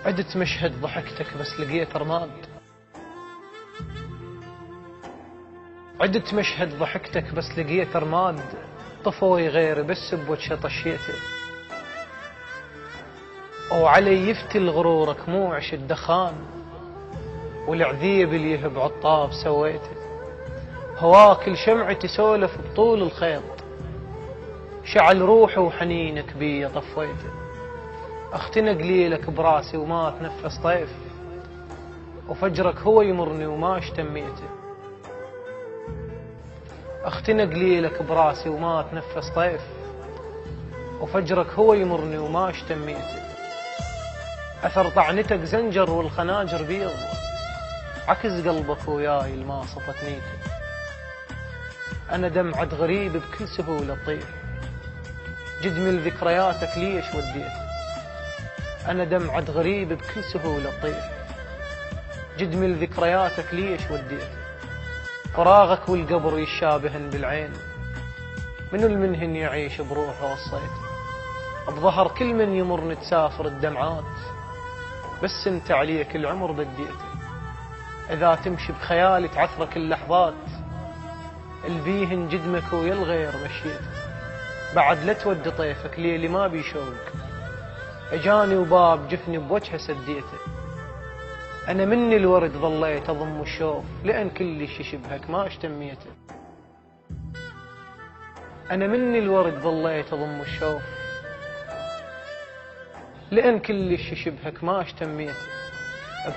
عدت مشهد ضحكتك بس لقيت رماد. عدت مشهد ضحكتك بس لقيت رماد. طفوي غيري بس بوجه طشيته. وعلي يفتل غرورك مو عش الدخان، والعذيب اللي يهب عطاب سويته. هواك الشمعة تسولف بطول الخيط، شعل روحي وحنينك بي طفيته. اختنق ليلك براسي وما اتنفس طيف، وفجرك هو يمرني وما اشتميته. اختنق ليلك براسي وما اتنفس طيف، وفجرك هو يمرني وما اشتميته. اثر طعنتك زنجر والخناجر بيض، عكس قلبك وياي الما صفت نيته. انا دمعة غريب بكل سهولة تطيح، جدمي لذكرياتك ليش وديته. انا دمعة غريب بكل سهولة تطيح، جدمي لذكرياتك ليش وديته. فراغك والقبر يشابهن بالعين، منو المنهن يعيش بروحه وصيته. بظهر كل من يمر تسافر الدمعات، بس انت عليك العمر بديته. اذا تمشي بخيالي تعثرك اللحظات، البيهن جدمك ويا الغير مشيته. بعد لا تود طيفك ليلي ما بيشوق، اجاني وباب جفني بوجهه سديته. انا مني الورد ظليت اضم الشوف، لان كل شي شبهك ما اشتميته. انا مني الورد ظليت اضم الشوف، لان كل شي شبهك ما اشتميته.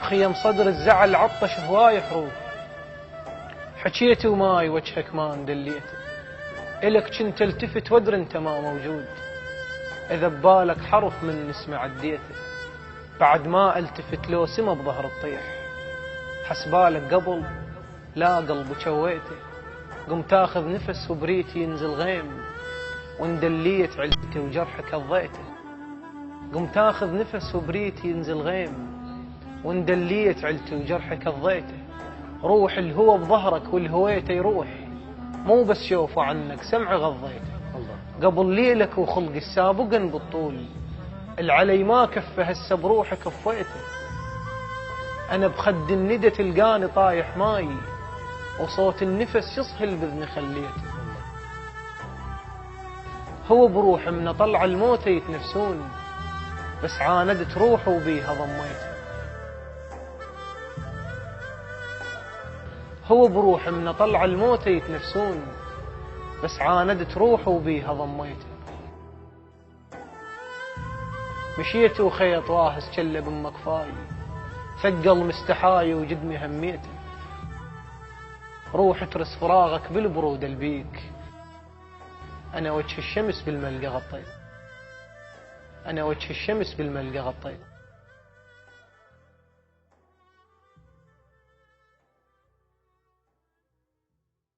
بخيم صدر الزعل عطش هواي حروف، حكيت وماي وجهك ما اندليته. الك كنت التفت وادري انت ما موجود، اذا ببالك حرف من اسمه عديته. بعد ما التفت لو سما بظهر الطيح، حسبالك قبل لا قلب شويته. قمت اخذ نفس وبريتي ينزل غيم، واندليت علته وجرحك قضيته. قمت اخذ نفس وبريتي ينزل غيم، واندليت علته وجرحك قضيته. روح الهوى بظهرك والهويته يروح، مو بس شوفوا عنك سمع غضيته. قبل ليلك وخلقي السابقا بالطول، العلي ما كفه هسه بروحك كفيته. انا بخد الندى تلقاني طايح ماي، وصوت النفس يصهل باذني خليته. هو بروح من طلع الموت يتنفسون، بس عاندت روحه وبيها ضميته. هو بروح من طلع الموت يتنفسون، بس عاندت روحه وبيها ضميته. مشيت وخيط واهس كله بمكفاي، ثقل مستحاي وجدمي هميته. روح ترس فراغك بالبرود البيك، انا وجه الشمس بالملقى غطيت. انا وجه الشمس بالملقى غطيت.